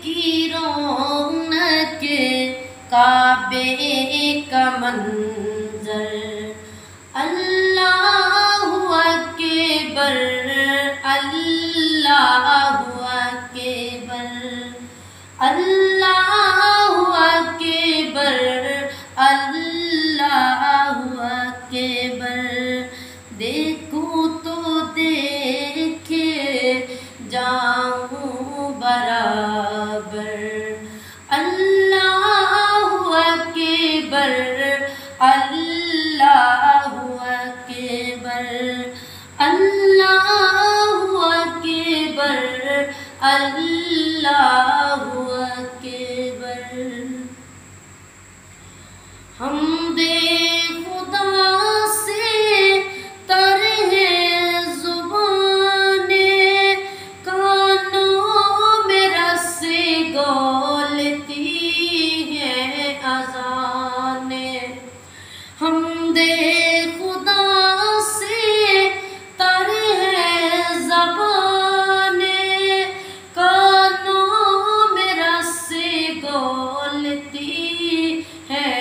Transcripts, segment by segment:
کی رونق کعبے کا منظر اللہ اکبر اللہ اکبر اللہ اکبر اللہ اکبر دیکھوں تو دیکھے جاؤں برابر اللہ اکبر اللہ اکبر اللہ اکبر اللہ اکبر حمد خدا سے تر ہے زبانیں کانوں میں رس گولتی ہیں اذانیں حمد خدا سے تر ہے زبانیں کانوں میں رس گولتی ہے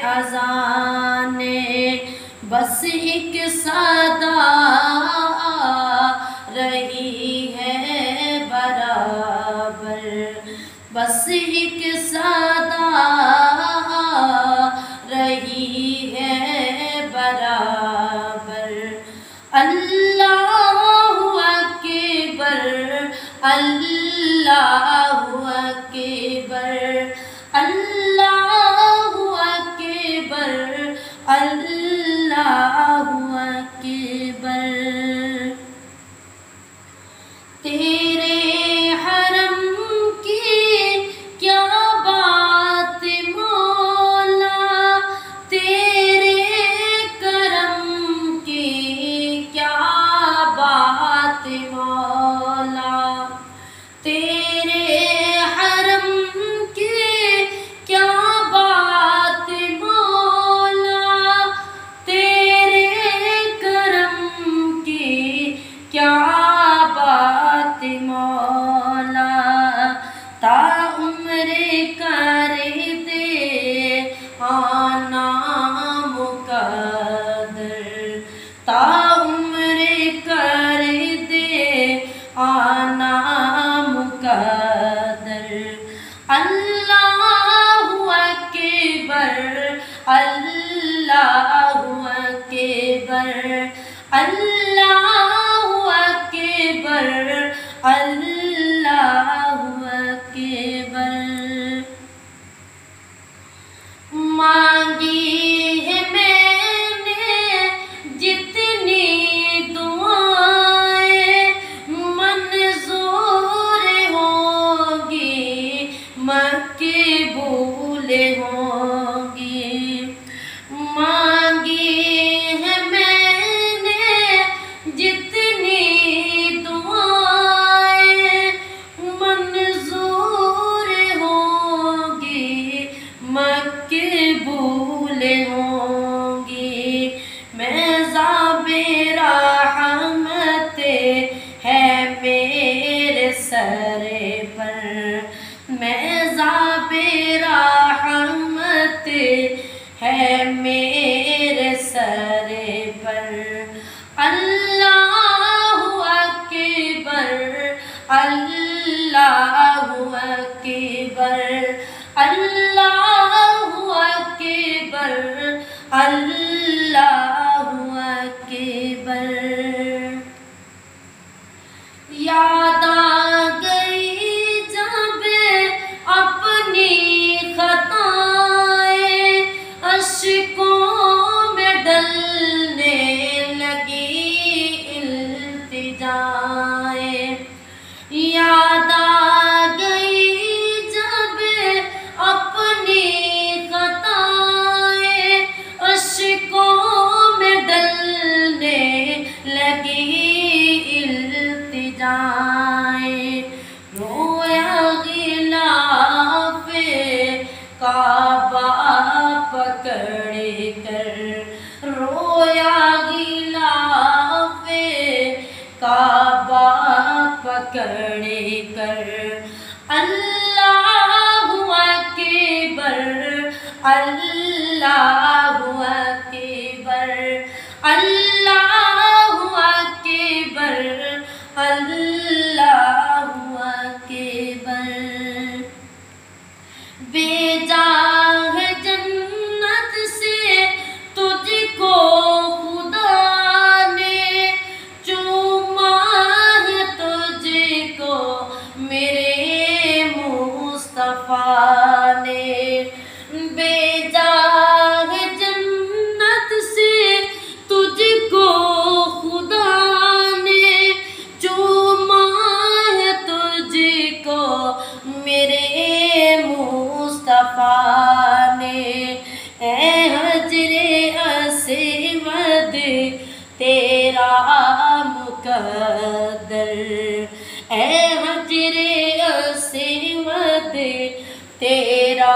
اذانیں بس ایک صدا رہی ہے برابر بس ایک صدا رہی ہے برابر اللہ اکبر اللہ اکبر اللہ اکبر اللہ اکبر تیرے حرم کی کیا بات مولا تیرے کرم کی کیا بات مولا تیرے حرم کی کیا بات مولا تیرے کرم کی کیا بات مولا تا عمر کر دے آنا مقدر تا عمر کر دے آنا مقدر اللہ اکبر اللہ اکبر اللہ اکبر اللہ اکبر مانگی ہے میں نے جتنی دعائیں منظور ہوں گی مقبول ہوں گی مانگی ہے میں نے جتنی دعائیں منظور ہوں گی مقبول ہوں گی میزاب رحمت ہے میرے سر پر میزاب رحمت ہے میرے سر پر اللہ اکبر اللہ اکبر اللہ اکبر اللہ اکبر یاد آ گئی جب اپنی خطائیں اشکوں میں ڈلنے لگی التجائیں یاد آ گئی جب اپنی خطائیں اشکوں میں ڈلنے لگی التجائیں رویا غلاف کعبہ پکڑ کر رویا غلاف کعبہ پکڑ کر اللہ اللہ اکبر اللہ اکبر اللہ اکبر بھیجا ہے جنت سے تجھ کو خدا نے چوما ہے تجھ کو میرے مصطفیٰ نے بھیجا ہے جنت سے تجھ کو خدا نے چوما ہے تجھ کو میرے مصطفیٰ نے اے حجر اسود تیرا مقدر اے حجر اسود تیرا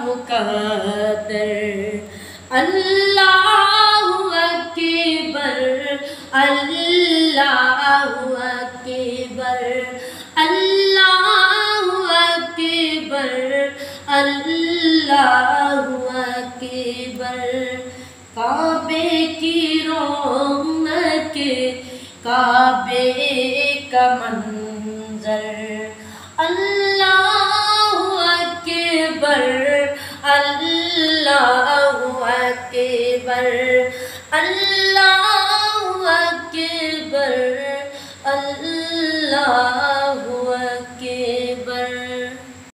مقدر اللہ اکبر اللہ اکبر اللہ اکبر اللہ اکبر کعبے کی رونق کعبے کا منظر اللہ اکبر اللہ اکبر اللہ اکبر اللہ